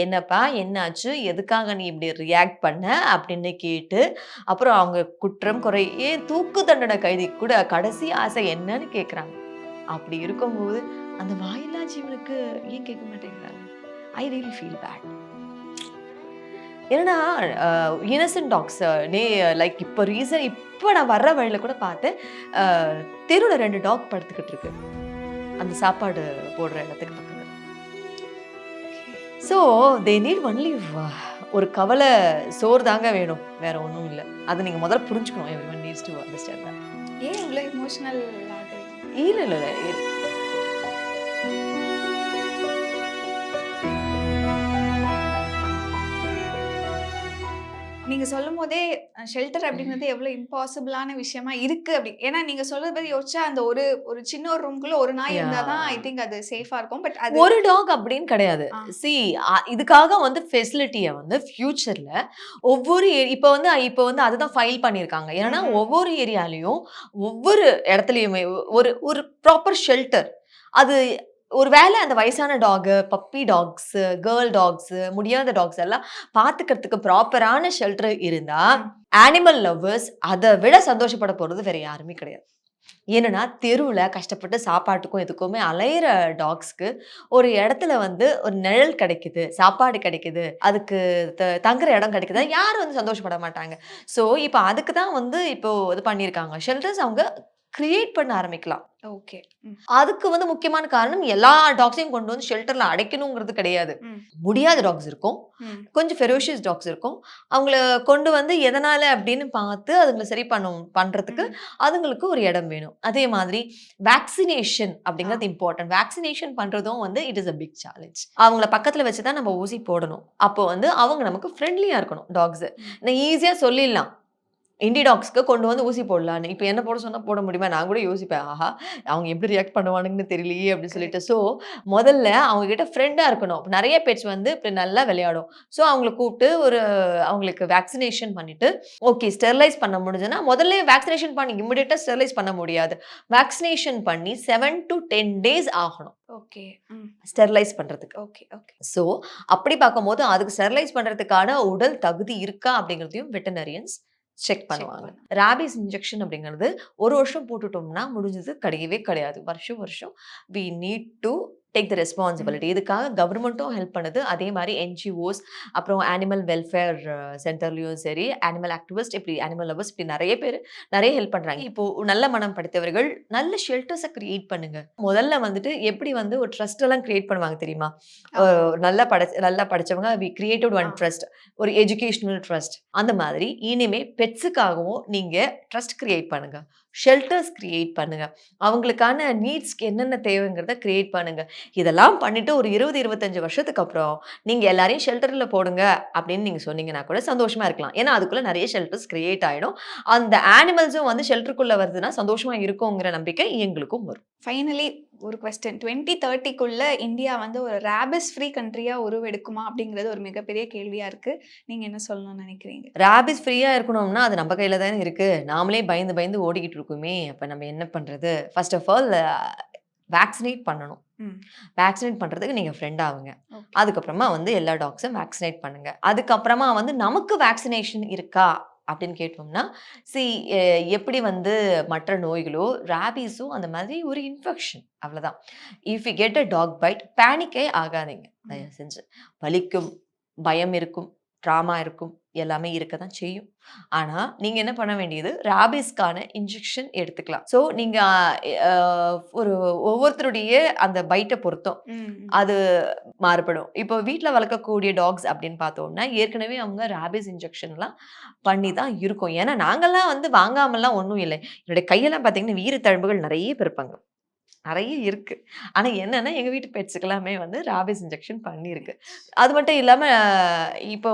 "என்னப்பா என்னாச்சு? எதுக்காக நீ இப்படி ரியாக்ட் பண்ண?" அப்படின்னு கேட்டு, அப்புறம் அவங்க குற்றம், குறை ஏன் தூக்கு தண்டனை கைதிக்கு கூட கடைசி ஆசை என்னன்னு கேட்குறாங்க. அப்படி இருக்கும்போது, அந்த வாயில்லா ஜீவனுக்கு ஏன் கேட்க மாட்டேங்கிறாங்க? I really feel bad. என்னன்னா, இன்னசென்ட் டாக்ஸ் லைக் இப்ப நான் வர்ற வழியில கூட பார்த்தேன். அ தெருவுல 2 டாக் படுத்துக்கிட்டு இருக்கு. அந்த சாப்பாடு போடுற இடத்துக்கு பக்கத்துல. ஸோ தே நீட் ஒன்லி ஒரு கவலை சோறு தாங்க வேணும். வேற ஒண்ணும் இல்ல. அத நீங்க முதல்ல புரிஞ்சுக்கணும். எவரிஒன் நீட்ஸ் டூ அண்டர்ஸ்டாண்ட் தட். ஏன் இவ்ளோ எமோஷனல் ஆகுறீங்க? இல்ல. நீங்க சொல்லும்போதே ஷெல்டர் அப்படிங்கிறது எவ்வளோ இம்பாசிபிளான விஷயமா இருக்கு அப்படி. ஏன்னா நீங்க சொல்றத பத்தி யோசிச்சா அந்த ஒரு ஒரு சின்ன ஒரு ரூம்குள்ள ஒரு நாய் இருந்தா தான் ஐ திங்க் அது சேஃபா இருக்கும். பட் அது ஒரு டாக் அப்படின்னு கிடையாது. சி இதுக்காக வந்து ஃபெசிலிட்டிய வந்து ஃபியூச்சர்ல இப்ப வந்து அதுதான் ஃபைல் பண்ணியிருக்காங்க. ஏன்னா ஒவ்வொரு ஏரியாலயும் ஒவ்வொரு இடத்துலயுமே ஒரு ஒரு ப்ராப்பர் ஷெல்டர். அது ஒரு வேளை அந்த வயசான பப்பி டாக்ஸ், கேர்ள் டாக்ஸ், முடியாத டாக்ஸ் எல்லாம் பார்த்துக்கிறதுக்கு ப்ராப்பரான ஷெல்டர் இருந்தா, அனிமல் லவ்வர்ஸ் அத விட சந்தோஷப்பட போறது வேற யாருமே கிடையாது. ஏன்னா, தெருவுல கஷ்டப்பட்டு சாப்பாட்டுக்கும் எதுக்குமே அலையிற டாக்ஸ்க்கு ஒரு இடத்துல வந்து ஒரு நிழல் கிடைக்குது, சாப்பாடு கிடைக்குது, அதுக்கு தங்குற இடம் கிடைக்குது. யாரும் வந்து சந்தோஷப்பட மாட்டாங்க. ஸோ, இப்ப அதுக்கு தான் வந்து இப்போ இது பண்ணியிருக்காங்க. ஷெல்டர்ஸ் அவங்க கிரியேட் பண்ண ஆரம்பிக்கலாம். ஓகே. அதுக்கு வந்து முக்கியமான காரணம் எல்லா டாக்ஸையும் கொண்டு வந்து ஷெல்டர்ல அடைக்கணுங்கிறது கிடையாது. முடியாத டாக்ஸ் இருக்கும். கொஞ்சம் ஃபெரோஷியஸ் டாக்ஸ் இருக்கும். அவங்கள கொண்டு வந்து எதனால அப்படின்னு பார்த்து அதுங்கள சரி பண்றதுக்கு அதுங்களுக்கு ஒரு இடம் வேணும். அதே மாதிரி வேக்சினேஷன் அப்படிங்கிறது இம்பார்ட்டன்ட். வேக்சினேஷன் பண்றதும் வந்து it is a big challenge. அவங்கள பக்கத்துல வச்சு தான் நம்ம ஊசி போடணும். அப்போ வந்து அவங்க நமக்கு ஃப்ரெண்ட்லியா இருக்கணும் டாக்ஸ். நான் ஈஸியா சொல்லிடலாம். இண்டி டாக்ஸ்க்கு கொண்டு வந்து ஊசி போடலான்னு. இப்ப என்ன போட சொன்னா போட முடியுமா? நான் கூட யோசிப்பேன். ஆஹா! அவங்க எப்படி ரியாக்ட் பண்ணுவானுங்கன்னு தெரியலையே அப்படின்னு சொல்லிட்டு. ஸோ முதல்ல அவங்க கிட்ட ஃப்ரெண்டா இருக்கணும். நெறைய பெட்ஸ் வந்து இப்படி நல்லா விளையாடும். ஸோ அவங்கள கூப்பிட்டு அவங்களுக்கு வேக்சினேஷன் பண்ணிட்டு, ஓகே ஸ்டெர்லைஸ் பண்ண முடிஞ்சதுன்னா, முதல்ல வேக்சினேஷன் பண்ணி இமிடியேட்டா ஸ்டெர்லைஸ் பண்ண முடியாது. வேக்சினேஷன் பண்ணி 7 to 10 டேஸ் ஆகணும். ஓகே. ஸ்டெர்லைஸ் பண்றதுக்கு. ஓகே. ஓகே. ஸோ அப்படி பார்க்கும்போது அதுக்கு ஸ்டெர்லைஸ் பண்றதுக்கான உடல் தகுதி இருக்கா அப்படிங்கிறதையும் வெட்டனரியன்ஸ் செக் பண்ணுவாங்க. ராபிஸ் இன்ஜெக்ஷன் அப்படிங்கிறது ஒரு வருஷம் போட்டுட்டோம்னா முடிஞ்சது கிடையவே கிடையாது. வருஷம் வருஷம் we need to take the responsibility. இதுக்காக கவர்மெண்ட்டும் ஹெல்ப் பண்ணுது. அதே மாதிரி என்ஜிஓஸ் அப்புறம் அனிமல் வெல்ஃபேர் சென்டர்லயும் சரி, அனிமல் ஆக்டிவிஸ்ட் இப்படி அனிமல் லவர்ஸ் இப்படி நிறைய பேர் நிறைய ஹெல்ப் பண்றாங்க. இப்போ நல்ல மனம் படைத்தவர்கள் நல்ல ஷெல்டர்ஸை கிரியேட் பண்ணுங்க. முதல்ல வந்துட்டு எப்படி வந்து ஒரு ட்ரஸ்ட் எல்லாம் கிரியேட் பண்ணுவாங்க தெரியுமா? நல்லா படிச்சவங்க வி கிரியேட்டட் ஒன் ட்ரஸ்ட், ஒரு எஜுகேஷனல் ட்ரஸ்ட். அந்த மாதிரி இனிமே பெட்ஸுக்காகவும் நீங்க ட்ரஸ்ட் கிரியேட் பண்ணுங்க. ஷெல்டர்ஸ் கிரியேட் பண்ணுங்க. அவங்களுக்கான நீட்ஸ்க்கு என்னென்ன தேவைங்கிறத கிரியேட் பண்ணுங்க. இதெல்லாம் பண்ணிட்டு ஒரு 20-25 வருஷத்துக்கு அப்புறம் நீங்க எல்லாரையும் ஷெல்டர்ல போடுங்க அப்படின்னு நீங்க சொன்னீங்கன்னா கூட சந்தோஷமா இருக்கலாம். ஏன்னா அதுக்குள்ள நிறைய ஷெல்டர்ஸ் கிரியேட் ஆயிடும். அந்த அனிமல்ஸும் வந்து ஷெல்டருக்குள்ள வருதுன்னா சந்தோஷமா இருக்குங்கிற நம்பிக்கை எங்களுக்கும் வரும். ஃபைனலி ஒரு கொஸ்டின், 2030க்குள்ள இந்தியா வந்து ஒரு ரேபிஸ் ஃப்ரீ கண்ட்ரியா உருவெடுக்குமா அப்படிங்கிறது ஒரு மிகப்பெரிய கேள்வியா இருக்கு. நீங்க என்ன சொல்லணும்னு நினைக்கிறீங்க? ராபிஸ் ஃப்ரீயா இருக்கணும்னா அது நம்ம கையில தானே இருக்கு. நாமளே பயந்து பயந்து ஓடிக்கிட்டு இருக்குமே. அப்ப நம்ம என்ன பண்றது? ஃபர்ஸ்ட் ஆஃப் ஆல் வேக்சினேட் பண்ணணும். வேக்சினேட் பண்றதுக்கு நீங்க ஃப்ரெண்ட் ஆகுங்க. அதுக்கப்புறமா வந்து எல்லா டாக்ஸும் வேக்சினேட் பண்ணுங்க. அதுக்கப்புறமா வந்து நமக்கு வேக்சினேஷன் இருக்கா அப்படின்னு கேட்டோம்னா, எப்படி வந்து மற்ற நோய்களோ ராபிஸும் அந்த மாதிரி ஒரு இன்ஃபெக்ஷன் அவ்வளவுதான். If you get a dog bite பேனிக்கே ஆகாதீங்க தயவு செஞ்சு. வலிக்கும், பயம் இருக்கும், ட்ராமா இருக்கும், எல்லாமே இருக்க தான் செய்யும். ஆனா நீங்க என்ன பண்ண வேண்டியது, ராபிஸ்க்கான இன்ஜெக்ஷன் எடுத்துக்கலாம். ஸோ நீங்க ஒவ்வொருத்தருடைய அந்த பைட்டை பொறுத்தும் அது மாறுபடும். இப்போ வீட்டில் வளர்க்கக்கூடிய டாக்ஸ் அப்படின்னு பார்த்தோம்னா ஏற்கனவே அவங்க ராபிஸ் இன்ஜெக்ஷன்லாம் பண்ணி தான் இருக்கும். ஏன்னா நாங்கள்லாம் வந்து வாங்காமலாம் ஒன்றும் இல்லை. என்னுடைய கையெல்லாம் பார்த்தீங்கன்னா வீர தழும்புகள் நிறைய பிறப்பாங்க, நிறைய இருக்கு. ஆனா என்னன்னா எங்க வீட்டு பெட்ஸுக்கு எல்லாமே வந்து ராபிஸ் இன்ஜெக்ஷன் பண்ணியிருக்கு. அது மட்டும் இல்லாம இப்போ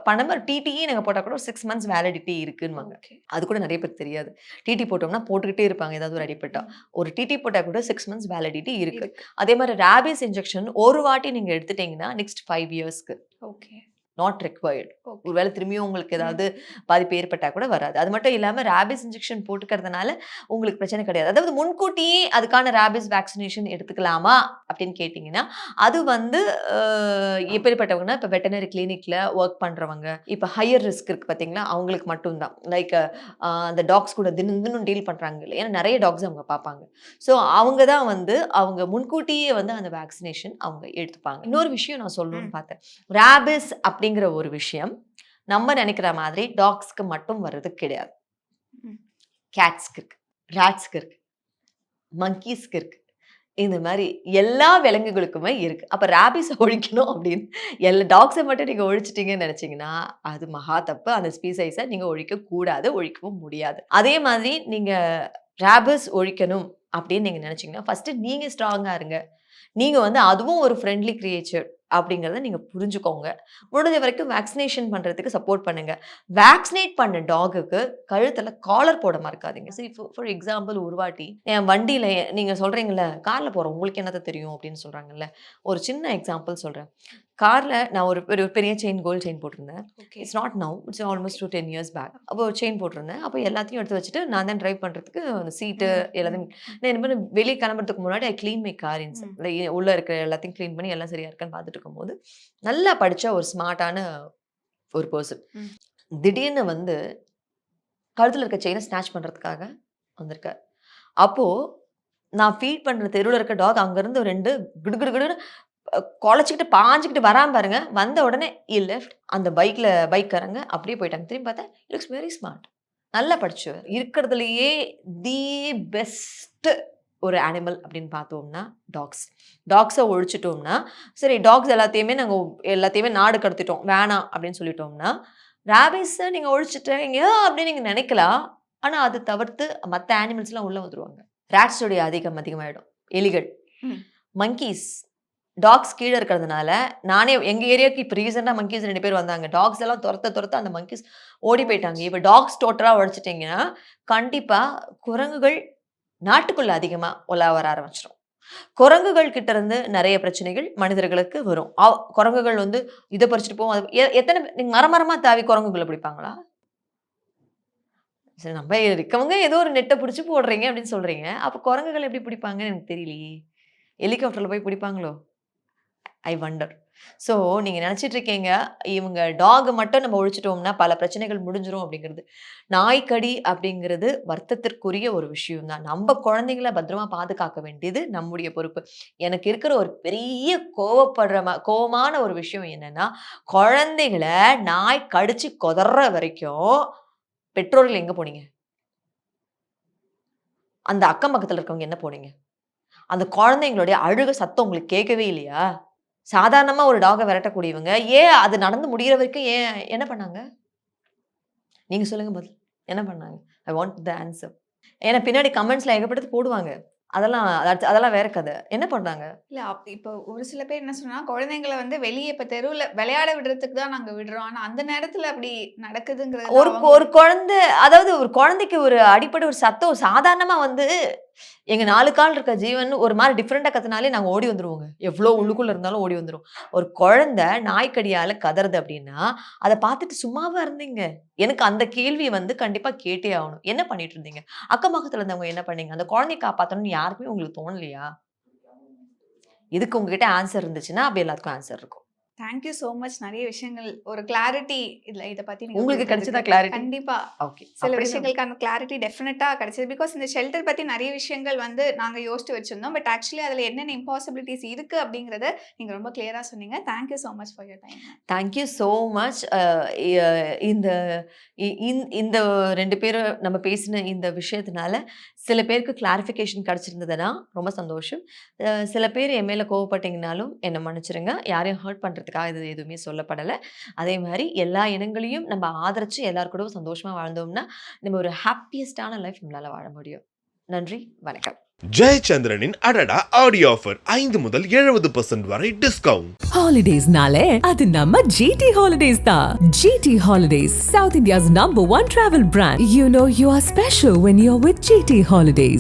பண்ண டிடியே நாங்க போட்டா கூட 6 months வேலிடிட்டி இருக்குன்னுவாங்க. அது கூட நிறைய பேருக்கு தெரியாது. டிடி போட்டோம்னா போட்டுக்கிட்டே இருப்பாங்க ஏதாவது ஒரு அடிப்பட்டா. ஒரு டிடி போட்டா கூட 6 months வேலிடிட்டி இருக்கு. அதே மாதிரி ராபிஸ் இன்ஜெக்ஷன் ஒரு வாட்டி நீங்க எடுத்துட்டீங்கன்னா நெக்ஸ்ட் 5 yearsக்கு ஓகே நாட் ரிக்வயர்டு. ஒருவேளை திரும்பியும் உங்களுக்கு ஏதாவது பாதிப்பு ஏற்பட்டா கூட வராது. அது மட்டும் இல்லாம ராபிஸ் இன்ஜெக்ஷன் போட்டுக்கிறதுனால உங்களுக்கு பிரச்சனை கிடையாது. அதாவது முன்கூட்டியே அதுக்கான ராபிஸ் வேக்சினேஷன் எடுத்துக்கலாமா அப்படின்னு கேட்டிங்கன்னா, அது வந்து எப்படிப்பட்டவங்கன்னா இப்போ வெட்டனரி கிளினிக்ல ஒர்க் பண்றவங்க, இப்போ ஹையர் ரிஸ்க் இருக்கு பார்த்தீங்களா, அவங்களுக்கு மட்டும்தான். லைக் அந்த டாக்ஸ் கூட தினம் டீல் பண்றாங்க இல்லை, ஏன்னா நிறைய டாக்ஸ் அவங்க பார்ப்பாங்க. ஸோ அவங்க தான் வந்து அவங்க முன்கூட்டியே வந்து அந்த வேக்சினேஷன் அவங்க எடுத்துப்பாங்க. இன்னொரு விஷயம் நான் சொல்லணும்னு பார்த்தேன். ராபிஸ் அப்படிங்கிற ஒரு விஷயம் நம்ம நினைக்கிற மாதிரி டாக்ஸ்க்கு மட்டும் வர்றது கிடையாது. கேட்ஸ்க்கு இருக்கு, ராட்ஸ்க்கு இருக்கு, மங்கீஸ்க்கு இருக்கு. இந்த மாதிரி எல்லா விலங்குகளுக்குமே இருக்கு. அப்ப ராபிஸை ஒழிக்கணும் அப்படின்னு எல்லா டாக்ஸை மட்டும் நீங்க ஒழிச்சிட்டீங்கன்னு நினைச்சீங்கன்னா அது மகா தப்பு. அந்த ஸ்பீசைஸை நீங்க ஒழிக்க கூடாது, ஒழிக்கவும் முடியாது. அதே மாதிரி நீங்க ராபிஸ் ஒழிக்கணும் அப்படின்னு நீங்க நினைச்சீங்கன்னா ஃபர்ஸ்ட் நீங்க ஸ்ட்ராங்கா இருங்க. நீங்க வந்து அதுவும் ஒரு ஃப்ரெண்ட்லி கிரியேச்சர் அப்படிங்கிறத நீங்க புரிஞ்சுக்கோங்க. முடிஞ்ச வரைக்கும் வேக்சினேஷன் பண்றதுக்கு சப்போர்ட் பண்ணுங்க. வேக்சினேட் பண்ண டாகுக்கு கழுத்துல காலர் போட மறக்காதீங்க. ஃபார் எக்ஸாம்பிள் ஒரு வாட்டி என் வண்டியில நீங்க சொல்றீங்கல்ல கார்ல போறோம் உங்களுக்கு என்னத்த தெரியும் அப்படின்னு சொல்றாங்கல்ல, ஒரு சின்ன எக்ஸாம்பிள் சொல்றேன். கார்ல நான் ஒரு பெரிய கோல்ட் செயின் போட்டிருந்தேன். It's not now, it's almost 10 years back. அப்போ செயின் போட்டிருந்தேன். அப்போ எல்லாத்தையும் எடுத்து வச்சுட்டு நான் தான் டிரைவ் பண்றதுக்கு அந்த சீட்டு எல்லாத்தையும் நான் என்ன பண்ண வெளியே கிளம்புறதுக்கு முன்னாடி ஐ கிளீன் மை கார் இன்சைட். உள்ள இருக்கிற எல்லாத்தையும் கிளீன் பண்ணி எல்லாம் சரியா இருக்கான்னு பார்த்துட்டு இருக்கும்போது நல்லா படிச்ச ஒரு ஸ்மார்ட்டான ஒரு பர்சன் திடீர்னு வந்து கழுத்துல இருக்க செயினை ஸ்நாச் பண்றதுக்காக வந்திருக்காரு. அப்போ நான் ஃபீட் பண்ற தெருவில் இருக்க டாக் அங்கிருந்து 2 கிடுகிடுன்னு குலைச்சிக்கிட்டு பாஞ்சுக்கிட்டு வராம பாருங்க. வந்த உடனே லெஃப்ட் அந்த பைக்காரங்க அப்படியே போயிட்டாங்க. திரும்பி பார்த்தா இட் லுக்ஸ் வெரி ஸ்மார்ட். நல்லா படிச்சவர். இருக்கிறதுலயே தி பெஸ்ட் ஒரு அனிமல் அப்படின்னு பார்த்தோம்னா டாக்ஸ். டாக்ஸ ஒழிச்சுட்டோம்னா, சரி டாக்ஸ் எல்லாத்தையுமே நாடு கடத்திட்டோம். வேணாம் அப்படின்னு சொல்லிட்டோம்னா, ராபிஸ நீங்க ஒழிச்சுட்டீங்க அப்படின்னு நீங்க நினைக்கலாம். ஆனா, அது தவிர்த்து மத்த அனிமல்ஸ்லாம் உள்ள வந்துருவாங்க. ராட்ஸோடைய அதிகமாயிடும். எலிகள், ம். மங்கீஸ், டாக்ஸ் கீழ இருக்கிறதுனால, நானே எங்க ஏரியாவுக்கு இப்ப ரீசென்ட்டா மங்கீஸ் 2 பேர் வந்தாங்க. டாக்ஸ் எல்லாம் தொரத்த அந்த மங்கீஸ் ஓடி போயிட்டாங்க. இப்ப டாக்ஸ் டோட்டலா ஒழிச்சுட்டீங்கன்னா, கண்டிப்பா குரங்குகள் நாட்டுக்குள்ள அதிகமா உலா வர ஆரம்பிச்சுரும். குரங்குகள் கிட்ட இருந்து நெறைய பிரச்சனைகள் மனிதர்களுக்கு வரும். குரங்குகள் வந்து இத பறிச்சுட்டு போகும். எத்தன நீங்க மரமா தாவி குரங்குகள பிடிப்பாங்களா? சரி நம்ம இருக்கவங்க ஏதோ ஒரு நெட்ட புடிச்சு போடுறீங்க அப்படின்னு சொல்றீங்க. அப்ப குரங்குகள் எப்படி பிடிப்பாங்கன்னு எனக்கு தெரியலையே. ஹெலிகாப்டர்ல போய் பிடிப்பாங்களோ? ஐ வண்டர். ஸோ நீங்க நினைச்சிட்டு இருக்கீங்க, இவங்க டாக் மட்டும் நம்ம ஒழிச்சுட்டோம்னா பல பிரச்சனைகள் முடிஞ்சிரும் அப்படிங்கிறது. நாய்க்கடி அப்படிங்கிறது வருத்தத்திற்குரிய ஒரு விஷயம் தான். நம்ம குழந்தைங்கள பத்திரமா பாதுகாக்க வேண்டியது நம்முடைய பொறுப்பு. எனக்கு இருக்கிற ஒரு பெரிய கோவமான ஒரு விஷயம் என்னன்னா, குழந்தைகள நாய் கடிச்சு கொதர்ற வரைக்கும் பெற்றோர்கள் எங்க போனீங்க? அந்த அக்கம் பக்கத்துல இருக்கவங்க என்ன போனீங்க? அந்த குழந்தைங்களுடைய அழுக சத்தம் உங்களுக்கு கேட்கவே இல்லையா? சாதாரணமா ஒரு டாக விரட்டக்கூடியவங்க, ஏன் அது நடந்து முடியிற வரைக்கும் என்ன பண்ணாங்க? நீங்க சொல்லுங்க பதில். என்ன பண்ணாங்க? I want the answer. ஏன்னா பின்னாடி கமெண்ட்ஸ்ல ஏகப்பட்டது போடுவாங்க. அதெல்லாம் வேற கதை. என்ன பண்ணாங்க? இல்ல இப்போ ஒரு சில பேர் என்ன சொன்னா, குழந்தைங்கள வந்து வெளிய இப்ப தெருவுல விளையாட விடுறதுக்கு தான் நாங்க விடுறோம். ஆனா அந்த நேரத்துல அப்படி நடக்குதுங்கிறது ஒரு குழந்தை அதாவது ஒரு குழந்தைக்கு ஒரு அடிப்படை ஒரு சத்தம் சாதாரணமா வந்து எங்க 4 கால் இருக்க ஜீவன் ஒரு மாரி டிஃபரெண்ட்டா கத்துனாலே நாங்க ஓடி வந்துருவோங்க. எவ்ளோ உள்ளுக்குள்ள இருந்தாலும் ஓடி வந்துரும். ஒரு குழந்தை நாய்க்கடியால கதறுது அப்படின்னா, அத பார்த்துட்டு சும்மாவா இருந்தீங்க? எனக்கு அந்த கேள்வி வந்து கண்டிப்பா கேட்டே ஆகணும். என்ன பண்ணிட்டு இருந்தீங்க? அக்கம் பக்கத்துல இருந்தவங்க என்ன பண்ணீங்க? அந்த குழந்தைய காப்பாத்தணும்னு யாருக்குமே உங்களுக்கு தோணலையா? இதுக்கு உங்ககிட்ட ஆன்ஸர் இருந்துச்சுன்னா, அப்ப எல்லாத்துக்கும் ஆன்ஸர் இருக்கும். Thank you so much. நெறைய விஷயங்கள் ஒரு கிளாரிட்டி இத பத்தி நீங்க உங்களுக்கு குடுத்ததுக்கு. கிடைச்சதா கிளாரிட்டி? கண்டிப்பா. ஓகே. சில விஷயங்களுக்கான கிளாரிட்டி டெஃபினட்டா கிடைச்சது. பிகாஸ் இந்த ஷெல்டர் பத்தி நெறைய விஷயங்கள் வந்து நாங்க யோசிச்சு வச்சிருந்தோம். பட் ஆக்சுவலி அதுல என்னென்ன இம்பாசிபிலிட்டீஸ் இருக்கு அப்படிங்கிறத நீங்க ரொம்ப கிளியரா சொன்னீங்க. Thank you so much for your time. Thank you so much. இந்த இந்த 2 பேரும் நம்ம பேசின இந்த விஷயத்தினால சில பேருக்கு கிளாரிஃபிகேஷன் கிடைச்சிருந்ததுன்னா ரொம்ப சந்தோஷம். சில பேர் என் மேல கோவப்பட்டீங்கனாலும் என்ன மன்னிச்சிருங்க. யாரையும் ஹர்ட் பண்றதுக்காக இது எதுவுமே சொல்லப்படல. அதே மாரி எல்லா இனங்களையும் நம்ம ஆதரிச்சு எல்லார் கூடவும் சந்தோஷமா வாழ்ந்தோம்னா, நம்ம ஒரு ஹாப்பியஸ்டான லைஃப் நம்மளால வாழ முடியும். நன்றி, வணக்கம். ஜெயச்சந்திரனின் அடடா ஆடியோ ஆஃபர் 5 முதல் 70% வரை டிஸ்கவுண்ட். Holidays-nale அது நம்ம GT Holidays தான். GT Holidays, South India's #1 travel brand. You know you are special when you're with GT Holidays.